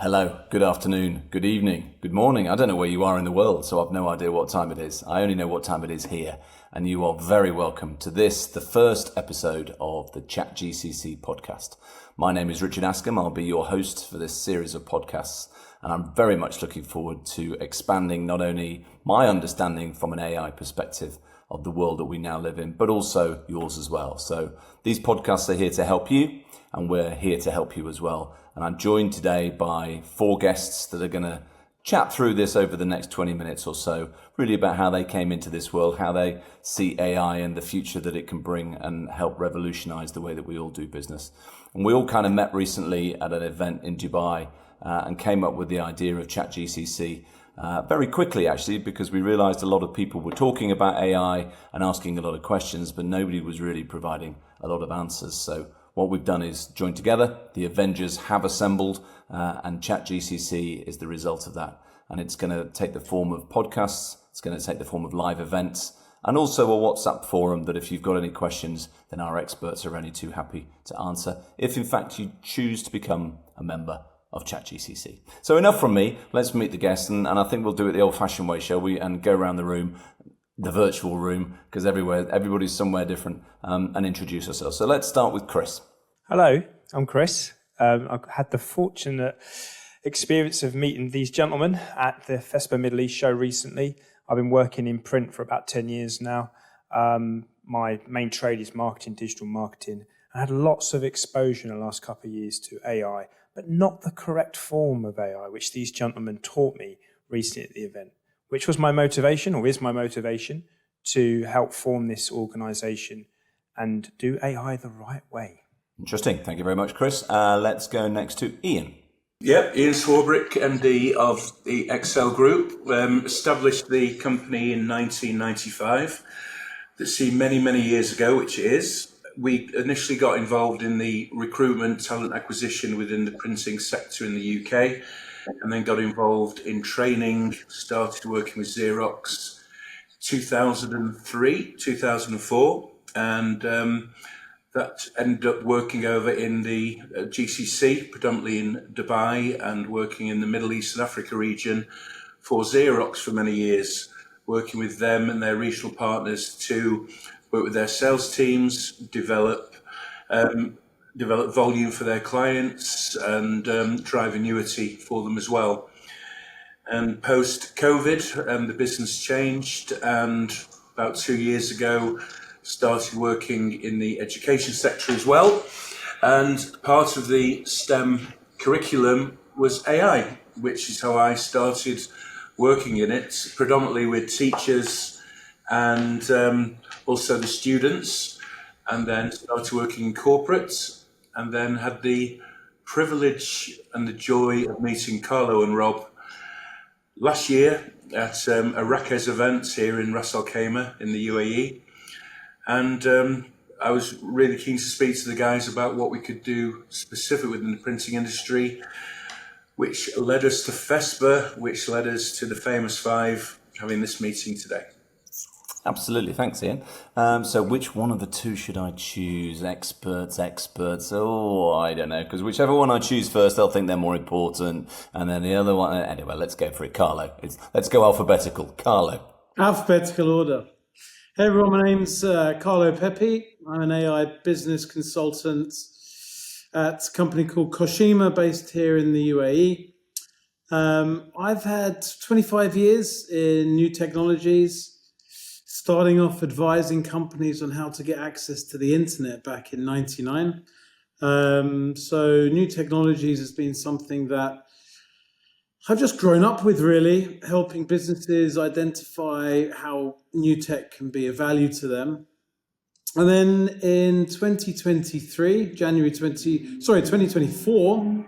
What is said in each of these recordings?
Hello, good afternoon, good evening, good morning. I don't know where you are in the world, so I've no idea what time it is. I only know what time it is here. And you are very welcome to this, the first episode of the ChatGCC Podcast. My name is Richard Askam. I'll be your host for this series of podcasts. And I'm very much looking forward to expanding not only my understanding from an AI perspective of the world that we now live in, but also yours as well. So these podcasts are here to help you, and we're here to help you as well. And I'm joined today by 4 guests that are going to chat through this over the next 20 minutes or so, really about how they came into this world, how they see AI and the future that it can bring and help revolutionize the way that we all do business. And we all kind of met recently at an event in Dubai and came up with the idea of ChatGCC very quickly, actually, because we realized a lot of people were talking about AI and asking a lot of questions, but nobody was really providing a lot of answers. So what we've done is joined together. The Avengers have assembled, and ChatGCC is the result of that. And it's going to take the form of podcasts. It's going to take the form of live events, and also a WhatsApp forum that if you've got any questions, then our experts are only too happy to answer, if in fact you choose to become a member of ChatGCC. So enough from me. Let's meet the guests, and I think we'll do it the old-fashioned way, shall we? And go around the room, the virtual room, because everybody's somewhere different, and introduce ourselves. So let's start with Chris. Hello, I'm Chris. I've had the fortunate experience of meeting these gentlemen at the FESPA Middle East show recently. I've been working in print for about 10 years now. My main trade is marketing, digital marketing. I had lots of exposure in the last couple of years to AI, but not the correct form of AI, which these gentlemen taught me recently at the event, which was my motivation, or is my motivation, to help form this organization and do AI the right way. Interesting. Thank you very much, Chris. Let's go next to Ian. Yep, Ian Swarbrick, MD of the Excel Group, established the company in 1995. That's many years ago, which it is. We initially got involved in the recruitment, talent acquisition within the printing sector in the UK, and then got involved in training, started working with Xerox 2003, 2004, and that ended up working over in the GCC, predominantly in Dubai, and working in the Middle East and Africa region for Xerox for many years, working with them and their regional partners to work with their sales teams, develop volume for their clients, and drive annuity for them as well. And post-COVID, the business changed, and about 2 years ago, started working in the education sector as well. And part of the STEM curriculum was AI, which is how I started working in it, predominantly with teachers and also the students, and then started working in corporates, and then had the privilege and the joy of meeting Carlo and Rob last year at a RAKEZ event here in Ras Al Khaimah in the UAE. And I was really keen to speak to the guys about what we could do specifically within the printing industry, which led us to FESPA, which led us to the famous 5 having this meeting today. Absolutely. Thanks, Ian. So which one of the 2 should I choose? Experts. Oh, I don't know, because whichever one I choose first, they'll think they're more important. And then the other one, anyway, let's go for it. Carlo. Let's go alphabetical. Carlo. Alphabetical order. Hey everyone, my name's Carlo Pepe. I'm an AI business consultant at a company called Koshima based here in the UAE. I've had 25 years in new technologies, starting off advising companies on how to get access to the internet back in 99. So new technologies has been something that I've just grown up with, really, helping businesses identify how new tech can be of value to them. And then in 2024,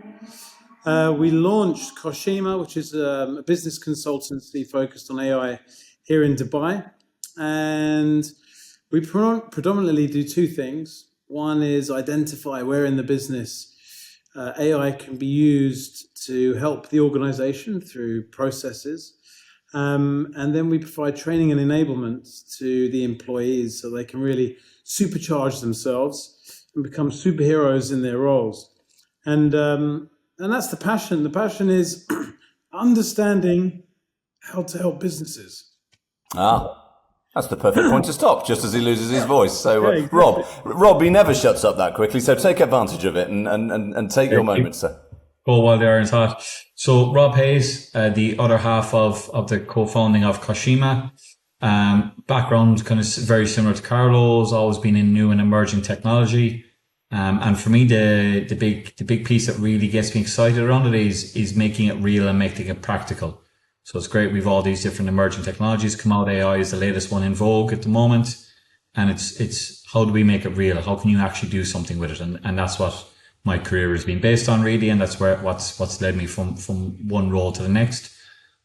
we launched Koshima, which is a business consultancy focused on AI here in Dubai. And we predominantly do 2 things. One is identify where in the business AI can be used to help the organization through processes. And then we provide training and enablement to the employees so they can really supercharge themselves and become superheroes in their roles. And And that's the passion. The passion is understanding how to help businesses. That's the perfect point to stop, just as he loses his voice. So, Yeah, exactly. Rob, he never shuts up that quickly, so take advantage of it and take your moment, sir. Go while the iron's hot. So Rob Hayes, the other half of the co-founding of Koshima. Background kind of very similar to Carlo's, always been in new and emerging technology. And for me, the big piece that really gets me excited around it is making it real and making it practical. So it's great. We've all these different emerging technologies come out. AI is the latest one in vogue at the moment. And it's how do we make it real? How can you actually do something with it? And that's what my career has been based on, really. And that's what's led me from one role to the next.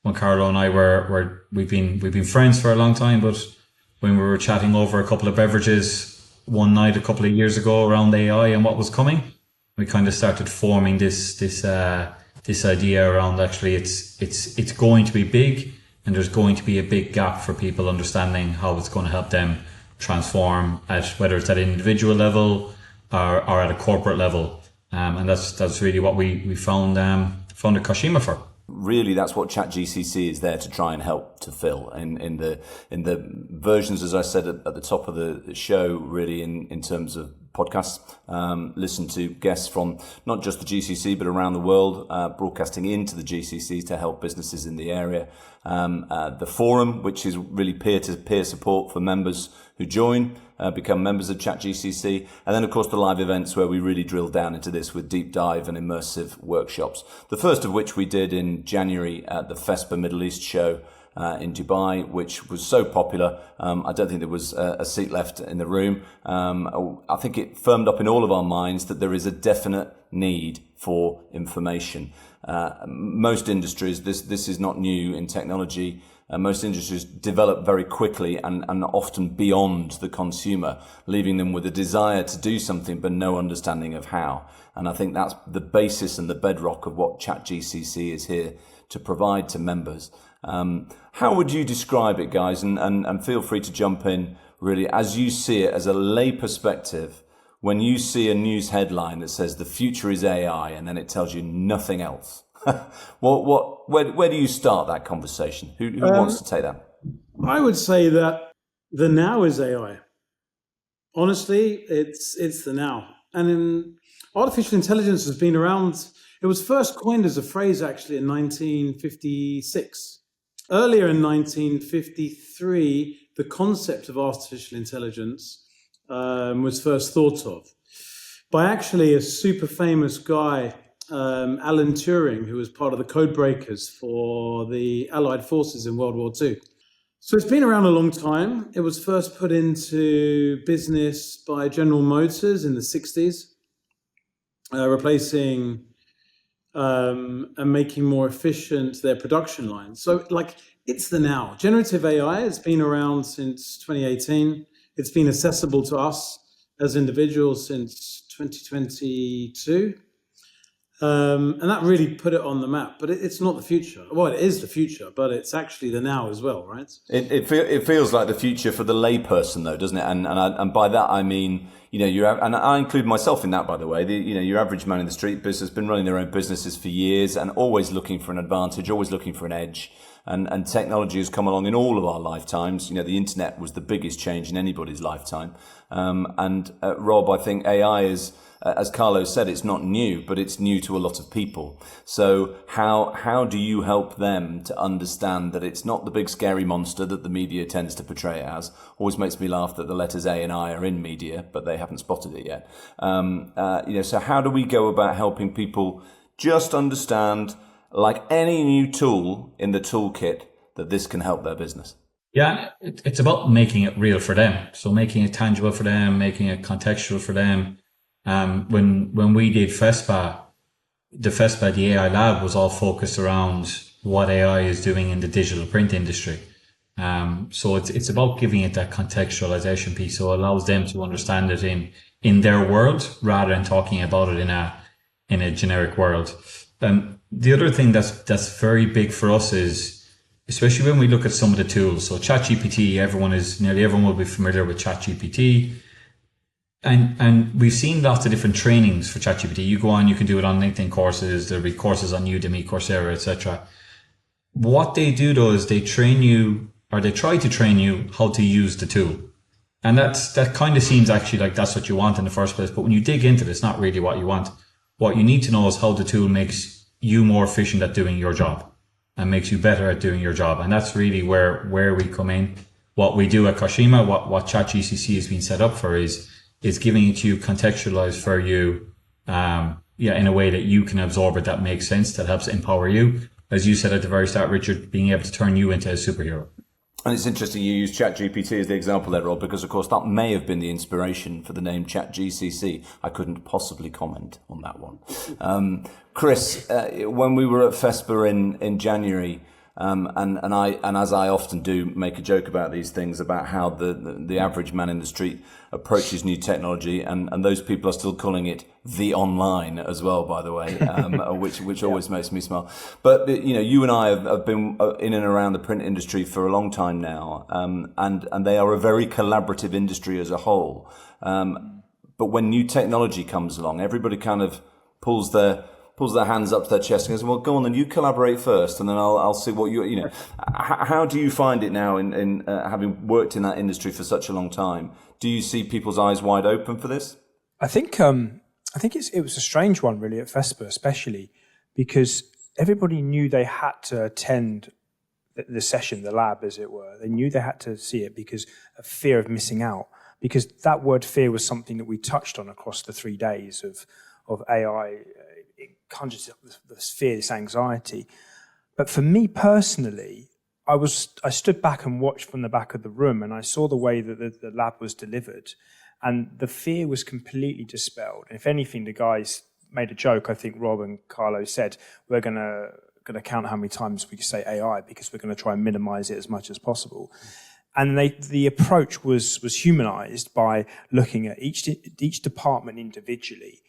When Carlo and I we've been friends for a long time, but when we were chatting over a couple of beverages one night a couple of years ago around AI and what was coming, we kind of started forming this idea around actually it's going to be big, and there's going to be a big gap for people understanding how it's going to help them transform at whether it's at an individual level or at a corporate level, and that's really what we founded Koshima for. Really, that's what ChatGCC is there to try and help to fill in the versions, as I said at the top of the show, really in terms of podcasts. Listen to guests from not just the GCC, but around the world, broadcasting into the GCC to help businesses in the area. The forum, which is really peer-to-peer support for members who join, become members of ChatGCC. And then, of course, the live events where we really drill down into this with deep dive and immersive workshops. The first of which we did in January at the FESPA Middle East show in Dubai, which was so popular. I don't think there was a seat left in the room. I think it firmed up in all of our minds that there is a definite need for information. Most industries, this is not new in technology. Most industries develop very quickly and often beyond the consumer, leaving them with a desire to do something but no understanding of how. And I think that's the basis and the bedrock of what ChatGCC is here to provide to members. How would you describe it, guys? And feel free to jump in, really, as you see it as a lay perspective. When you see a news headline that says the future is AI and then it tells you nothing else, where do you start that conversation? Who wants to take that? I would say that the now is AI. Honestly, it's the now. And artificial intelligence has been around. It was first coined as a phrase actually in 1956. Earlier in 1953, the concept of artificial intelligence was first thought of by actually a super famous guy, Alan Turing, who was part of the code breakers for the Allied forces in World War II. So it's been around a long time. It was first put into business by General Motors in the 60s, replacing and making more efficient their production lines. So it's the now. Generative AI has been around since 2018. It's been accessible to us as individuals since 2022. And that really put it on the map. But it's not the future. Well, it is the future, but it's actually the now as well, right? It feels like the future for the layperson, though, doesn't it? And by that I mean, and I include myself in that, by the way. Your average man in the street business has been running their own businesses for years and always looking for an advantage, always looking for an edge. And technology has come along in all of our lifetimes. The internet was the biggest change in anybody's lifetime. Rob, I think AI is, as Carlo said, it's not new, but it's new to a lot of people. So how do you help them to understand that it's not the big scary monster that the media tends to portray it as? Always makes me laugh that the letters A and I are in media, but they haven't spotted it yet. So how do we go about helping people just understand, like any new tool in the toolkit, that this can help their business? Yeah, it's about making it real for them. So making it tangible for them, making it contextual for them. When we did FESPA, the AI lab was all focused around what AI is doing in the digital print industry. So it's about giving it that contextualization piece, so it allows them to understand it in their world rather than talking about it in a generic world. The other thing that's very big for us is, especially when we look at some of the tools. So ChatGPT, nearly everyone will be familiar with ChatGPT. And we've seen lots of different trainings for ChatGPT. You go on, you can do it on LinkedIn courses. There'll be courses on Udemy, Coursera, etc. What they do though is they train you, or they try to train you how to use the tool. And that kind of seems actually like that's what you want in the first place. But when you dig into it, it's not really what you want. What you need to know is how the tool makes you more efficient at doing your job and makes you better at doing your job. And that's really where we come in. What we do at Koshima, what ChatGCC has been set up for is giving it to you contextualized for you, in a way that you can absorb it, that makes sense, that helps empower you. As you said at the very start, Richard, being able to turn you into a superhero. And it's interesting you use ChatGPT as the example there, Rob, because of course that may have been the inspiration for the name ChatGCC. I couldn't possibly comment on that one. Chris, when we were at FESPA in January, and as I often do, make a joke about these things, about how the average man in the street approaches new technology, and those people are still calling it the online as well, by the way, which always makes me smile. But you and I have been in and around the print industry for a long time now, and they are a very collaborative industry as a whole. But when new technology comes along, everybody kind of pulls their hands up to their chest and goes, well, go on, then you collaborate first, and then I'll see what how do you find it now in having worked in that industry for such a long time? Do you see people's eyes wide open for this? I think it was a strange one really at FESPA, especially because everybody knew they had to attend the session, the lab, as it were. They knew they had to see it because of fear of missing out, because that word fear was something that we touched on across the 3 days of AI. It conjures up this fear, this anxiety. But for me personally, I stood back and watched from the back of the room, and I saw the way that the lab was delivered, and the fear was completely dispelled. And if anything, the guys made a joke. I think Rob and Carlo said, we're going to count how many times we can say AI, because we're going to try and minimize it as much as possible. And the approach was humanized by looking at each department individually.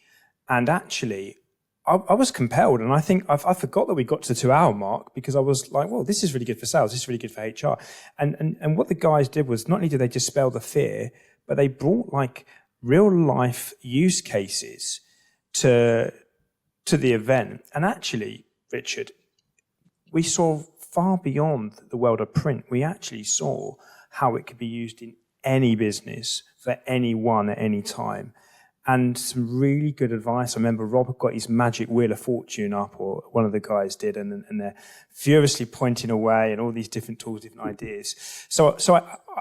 And actually, I was compelled, and I think I forgot that we got to the 2-hour mark, because I was like, well, this is really good for sales, this is really good for HR. And what the guys did was, not only did they dispel the fear, but they brought like real life use cases to the event. And actually, Richard, we saw far beyond the world of print. We actually saw how it could be used in any business for anyone at any time. And some really good advice. I remember Rob got his magic wheel of fortune up, or one of the guys did, and they're furiously pointing away, and all these different tools, different ideas. So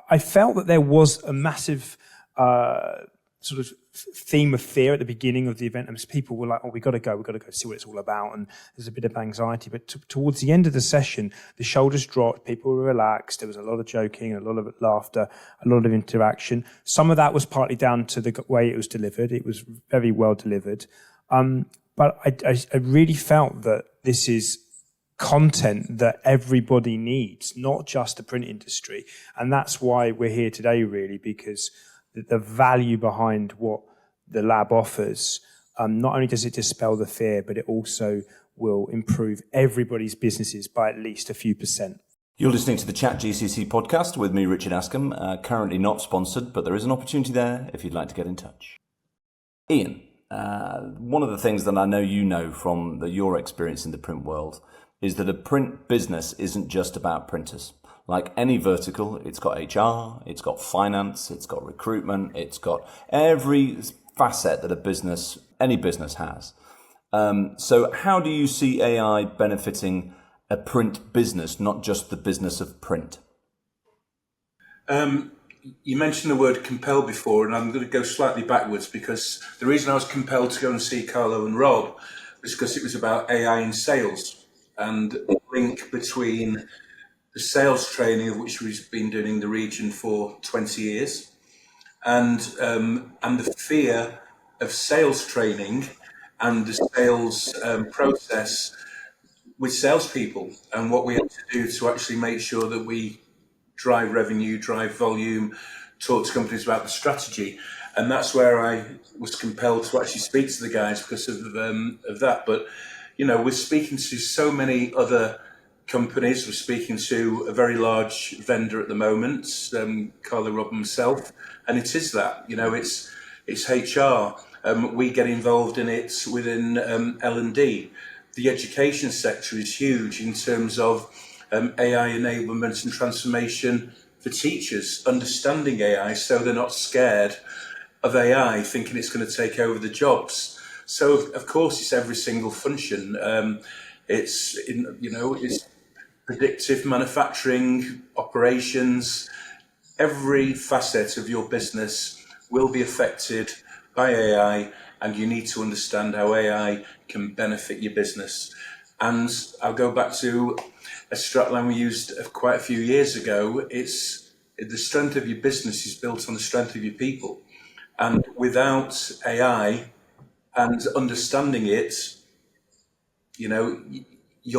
I felt that there was a massive sort of theme of fear at the beginning of the event, and people were like, oh, we got to go see what it's all about, and there's a bit of anxiety. But towards the end of the session, the shoulders dropped, people were relaxed, there was a lot of joking, a lot of laughter, a lot of interaction. Some of that was partly down to the way it was delivered. It was very well delivered. But I really felt that this is content that everybody needs, not just the print industry. And that's why we're here today, really, because the value behind what the lab offers, not only does it dispel the fear, but it also will improve everybody's businesses by at least a few %. You're listening to the ChatGCC Podcast with me, Richard Askam, currently not sponsored, but there is an opportunity there if you'd like to get in touch. Ian, one of the things that I know you know from your experience in the print world is that a print business isn't just about printers. Like any vertical, it's got HR, it's got finance, it's got recruitment, it's got every facet that any business has. So how do you see AI benefiting a print business, not just the business of print? You mentioned the word compel before, and I'm going to go slightly backwards, because the reason I was compelled to go and see Carlo and Rob was because it was about AI in sales, and the link between the sales training, of which we've been doing in the region for 20 years, and the fear of sales training and the sales process with salespeople, and what we have to do to actually make sure that we drive revenue, drive volume, talk to companies about the strategy. And that's where I was compelled to actually speak to the guys because of that. But, we're speaking to so many other companies. We're speaking to a very large vendor at the moment, Carlo, Rob, himself, and it is that, it's it's HR. We get involved in it within L&D. The education sector is huge in terms of AI enablement and transformation for teachers, understanding AI so they're not scared of AI, thinking it's going to take over the jobs. So, of course, it's every single function. It's predictive manufacturing, operations. Every facet of your business will be affected by AI, and you need to understand how AI can benefit your business. And I'll go back to a strapline we used quite a few years ago. It's the strength of your business is built on the strength of your people. And without AI and understanding it, you're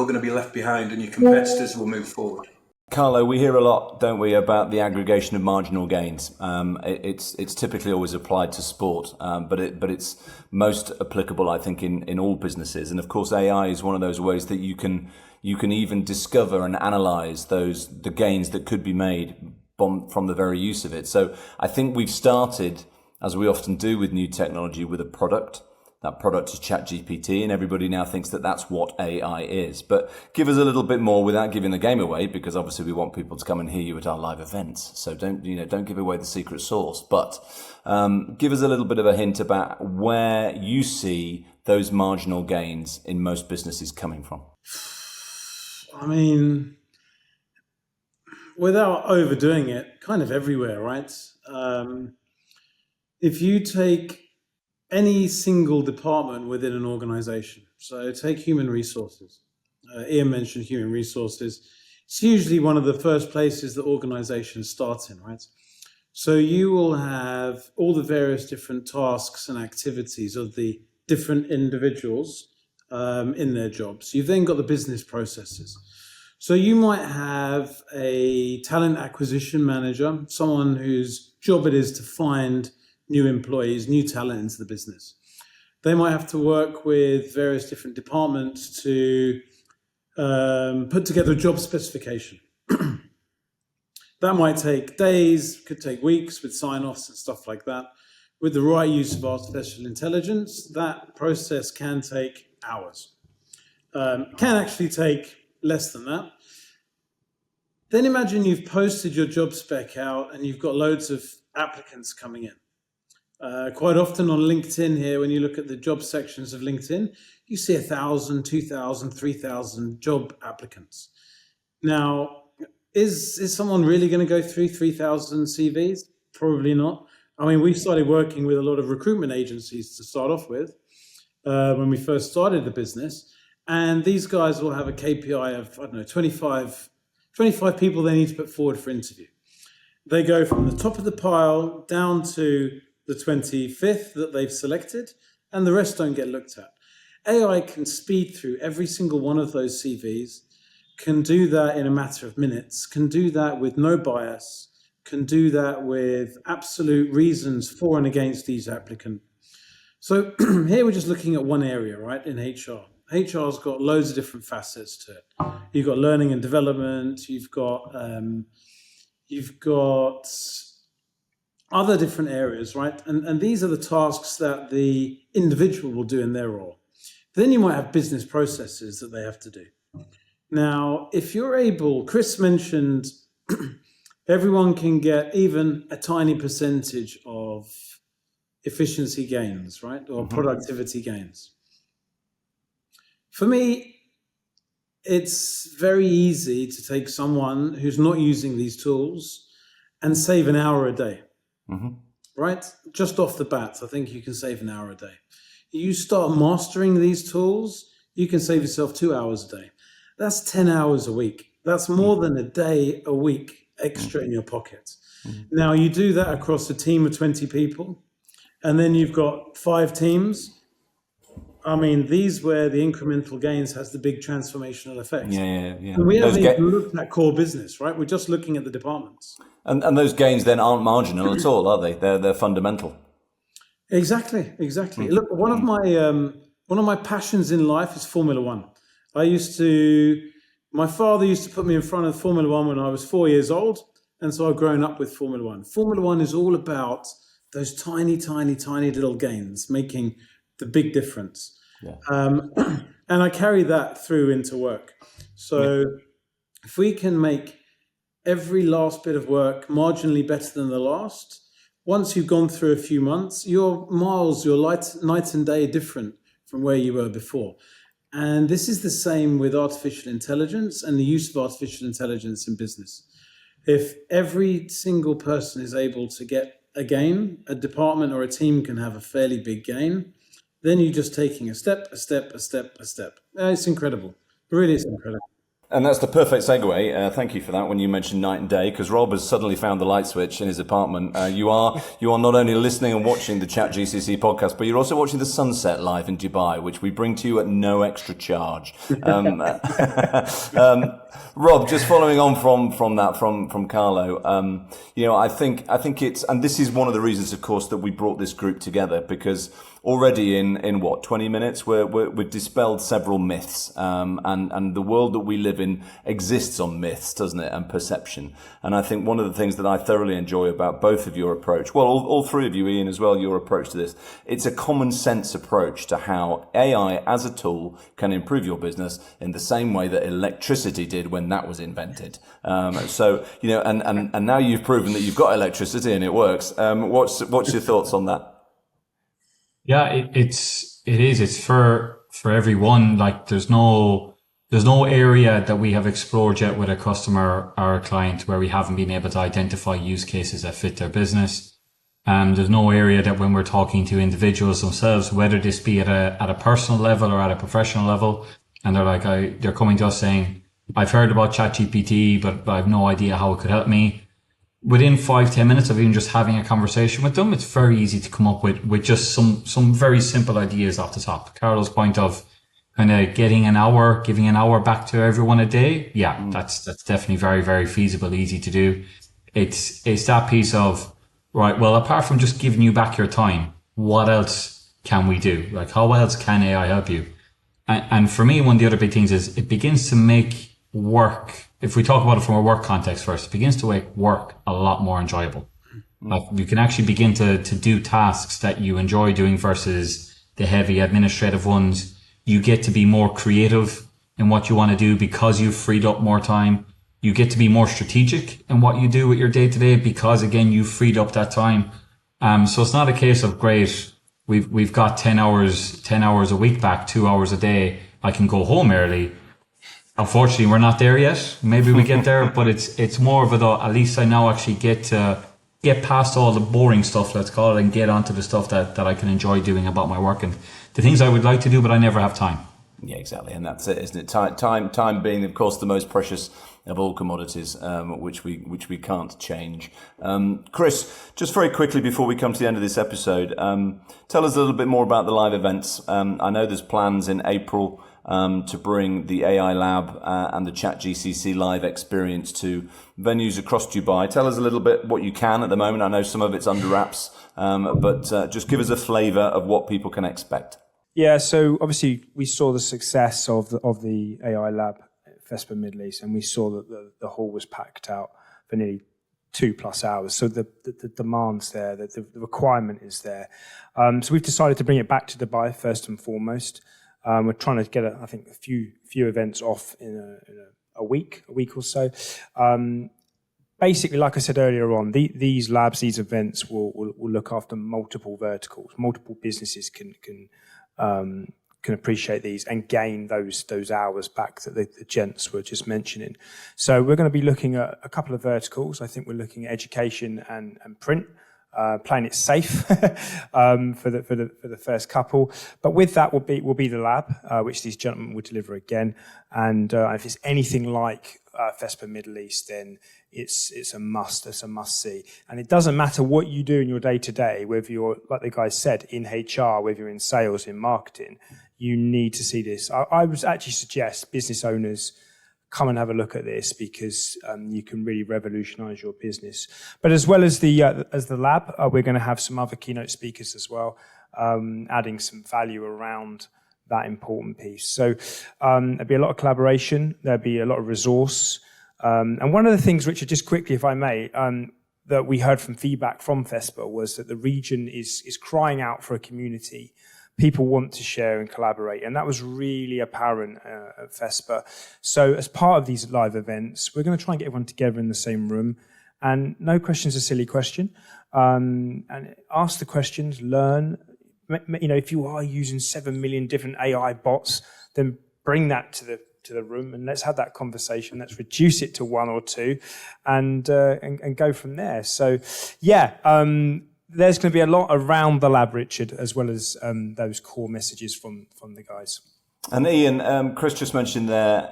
going to be left behind and your competitors will move forward. Carlo, we hear a lot, don't we, about the aggregation of marginal gains. It's typically always applied to sport, but it's most applicable, I think, in all businesses. And of course, AI is one of those ways that you can even discover and analyze the gains that could be made from the very use of it. So I think we've started, as we often do with new technology, with a product. That product is ChatGPT, and everybody now thinks that that's what AI is. But give us a little bit more without giving the game away, because obviously we want people to come and hear you at our live events. So don't give away the secret sauce. But give us a little bit of a hint about where you see those marginal gains in most businesses coming from. I mean, without overdoing it, kind of everywhere, right? If you take any single department within an organization, so take human resources. Ian mentioned human resources. It's usually one of the first places that organizations start in, right? So you will have all the various different tasks and activities of the different individuals in their jobs. You've then got the business processes. So you might have a talent acquisition manager, someone whose job it is to find new employees, new talent into the business. They might have to work with various different departments to put together a job specification. That might take days, could take weeks with sign-offs and stuff like that. With the right use of artificial intelligence, that process can take hours. Can actually take less than that. Then imagine you've posted your job spec out and you've got loads of applicants coming in. Quite often on LinkedIn here, when you look at the job sections of LinkedIn, you see 1,000, 2,000, 3,000 job applicants. Now, is someone really going to go through 3,000 CVs? Probably not. I mean, we started working with a lot of recruitment agencies to start off with when we first started the business. And these guys will have a KPI of, 25 people they need to put forward for interview. They go from the top of the pile down to the 25th that they've selected, and the rest don't get looked at. AI can speed through every single one of those CVs, can do that in a matter of minutes, can do that with no bias, can do that with absolute reasons for and against each applicant. So here we're just looking at one area, right, in HR. HR's got loads of different facets to it. You've got learning and development, you've got other different areas, right? And these are the tasks that the individual will do in their role. Then you might have business processes that they have to do. Now, if you're able, Chris mentioned everyone can get even a tiny percentage of efficiency gains, right? Or productivity gains. For me, it's very easy to take someone who's not using these tools and save an hour a day. Right? Just off the bat, I think you can save an hour a day. You start mastering these tools, you can save yourself 2 hours a day. That's 10 hours a week. That's more than a day a week extra in your pocket. Now, you do that across a team of 20 people, and then you've got 5 teams. I mean, these where the incremental gains has the big transformational effect. Yeah. And we haven't even looked at core business, right? We're just looking at the departments. And those gains then aren't marginal at all, are they? They're fundamental. Exactly. Look, one of my passions in life is Formula One. My father used to put me in front of Formula One when I was 4 years old, and so I've grown up with Formula One. Formula One is all about those tiny, tiny, tiny little gains making the big difference. Yeah. And I carry that through into work. So if we can make every last bit of work marginally better than the last, once you've gone through a few months, your night and day different from where you were before. And this is the same with artificial intelligence and the use of artificial intelligence in business. If every single person is able to get a gain, a department or a team can have a fairly big gain, then you're just taking a step. It's incredible. It really is incredible. And that's the perfect segue. Thank you for that when you mentioned night and day, because Rob has suddenly found the light switch in his apartment. You are not only listening and watching the ChatGCC podcast, but you're also watching the sunset live in Dubai, which we bring to you at no extra charge. Rob, just following on from Carlo, I think it's, and this is one of the reasons, of course, that we brought this group together, because already in 20 minutes, we've dispelled several myths, and the world that we live in exists on myths, doesn't it, and perception. And I think one of the things that I thoroughly enjoy about both of your approach, well, all three of you, Ian, as well, your approach to this, it's a common sense approach to how AI as a tool can improve your business in the same way that electricity did when that was invented. So, and now you've proven that you've got electricity and it works. What's your thoughts on that? Yeah, it's for everyone. Like there's no area that we have explored yet with a customer or a client where we haven't been able to identify use cases that fit their business. There's no area that when we're talking to individuals themselves, whether this be at a personal level or at a professional level, and they're coming to us saying, I've heard about ChatGPT, but I have no idea how it could help me. Within 5-10 minutes of even just having a conversation with them, it's very easy to come up with just some very simple ideas off the top. Carlo's point of kind of giving an hour back to everyone a day. Yeah, that's definitely very, very feasible, easy to do. It's that piece of, right, well, apart from just giving you back your time, what else can we do? Like, how else can AI help you? And for me, one of the other big things is it begins to make work, if we talk about it from a work context first, it begins to make work a lot more enjoyable. Like you can actually begin to do tasks that you enjoy doing versus the heavy administrative ones. You get to be more creative in what you want to do because you've freed up more time. You get to be more strategic in what you do with your day to day because again, you've freed up that time. So it's not a case of great, we've got 10 hours a week back, 2 hours a day. I can go home early. Unfortunately, we're not there yet. Maybe we get there, but it's more of at least I now actually get past all the boring stuff, let's call it, and get onto the stuff that I can enjoy doing about my work and the things I would like to do, but I never have time. Yeah, exactly. And that's it, isn't it? Time being, of course, the most precious of all commodities, which we can't change. Chris, just very quickly before we come to the end of this episode, tell us a little bit more about the live events. I know there's plans in April to bring the AI Lab and the ChatGCC live experience to venues across Dubai. Tell us a little bit what you can at the moment. I know some of it's under wraps, but just give us a flavour of what people can expect. Yeah, so obviously we saw the success of the AI Lab at FESPA Middle East, and we saw that the hall was packed out for nearly 2+ hours. So the demand's there, the requirement is there. So we've decided to bring it back to Dubai first and foremost. We're trying to get, I think, a few events off in a week or so. Basically, like I said earlier on, these labs, these events will look after multiple verticals. Multiple businesses can appreciate these and gain those hours back that the gents were just mentioning. So we're going to be looking at a couple of verticals. I think we're looking at education and print. Playing it safe for the first couple, but with that will be the lab, which these gentlemen will deliver again. And if it's anything like FESPA Middle East, then it's a must. It's a must see. And it doesn't matter what you do in your day to day, whether you're, like the guys said, in HR, whether you're in sales, in marketing, you need to see this. I would actually suggest business owners come and have a look at this because you can really revolutionize your business. But as well as the lab, we're going to have some other keynote speakers as well, adding some value around that important piece. So there'll be a lot of collaboration. There'll be a lot of resource. And one of the things, Richard, just quickly, if I may, that we heard from feedback from FESPA was that the region is crying out for a community. People want to share and collaborate, and that was really apparent at FESPA. So as part of these live events, we're going to try and get everyone together in the same room, and no question's a silly question. And ask the questions, learn. If you are using 7 million different AI bots, then bring that to the room and let's have that conversation. Let's reduce it to 1 or 2 and go from there. So, there's going to be a lot around the lab, Richard, as well as those core messages from the guys. And Ian, Chris just mentioned there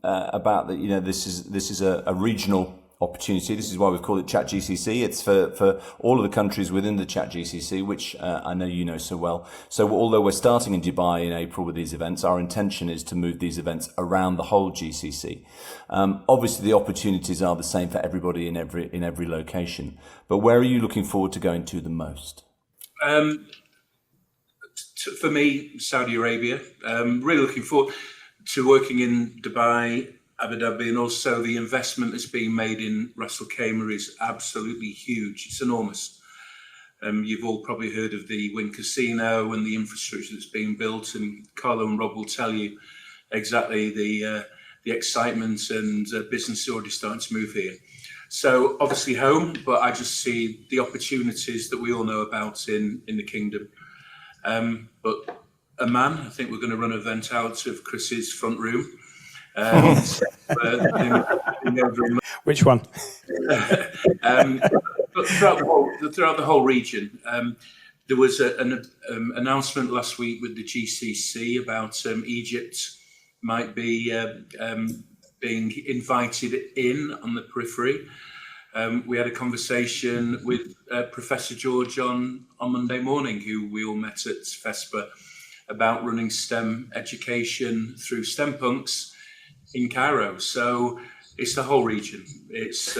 about that. This is a regional opportunity. This is why we've called it ChatGCC. It's for all of the countries within the ChatGCC, which I know you know so well. So although we're starting in Dubai in April with these events, our intention is to move these events around the whole GCC. Obviously, the opportunities are the same for everybody in every location. But where are you looking forward to going to the most? For me, Saudi Arabia. Really looking forward to working in Dubai, Abu Dhabi, and also the investment that's being made in Ras Al Khaimah is absolutely huge. It's enormous. You've all probably heard of the Wynn Casino and the infrastructure that's being built, and Carlo and Rob will tell you exactly the excitement and business already starting to move here. So obviously home, but I just see the opportunities that we all know about in the kingdom. But Amman, I think we're going to run an event out of Chris's front room. Which one? But throughout the whole region, there was an announcement last week with the GCC about Egypt might be being invited in on the periphery. We had a conversation with Professor George on Monday morning, who we all met at FESPA, about running STEM education through STEM Punks in Cairo. So it's the whole region. It's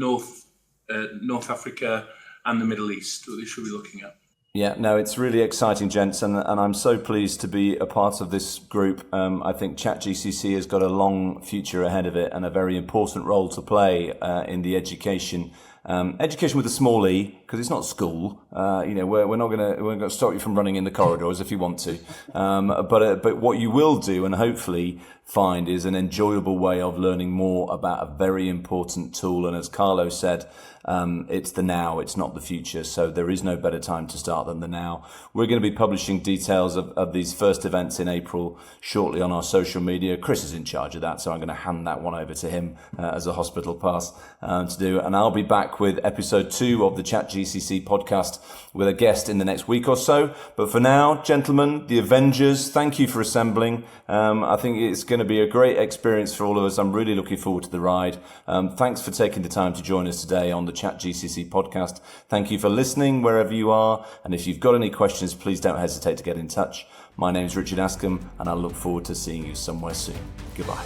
North Africa and the Middle East that we should be looking at. Yeah, no, it's really exciting, gents, and I'm so pleased to be a part of this group. I think ChatGCC has got a long future ahead of it and a very important role to play in the education with a small e, because it's not school. We're not going to stop you from running in the corridors if you want to. But what you will do, and hopefully find, is an enjoyable way of learning more about a very important tool. And as Carlo said, it's the now, it's not the future. So there is no better time to start than the now. We're going to be publishing details of these first events in April shortly on our social media. Chris is in charge of that, so I'm going to hand that one over to him as a hospital pass to do. And I'll be back with episode 2 of the ChatGCC podcast with a guest in the next week or so. But for now, gentlemen, the Avengers, thank you for assembling. I think it's going to be a great experience for all of us. I'm really looking forward to the ride. Thanks for taking the time to join us today on the ChatGCC podcast. Thank you for listening wherever you are. And if you've got any questions, please don't hesitate to get in touch. My name is Richard Askam, and I look forward to seeing you somewhere soon. Goodbye.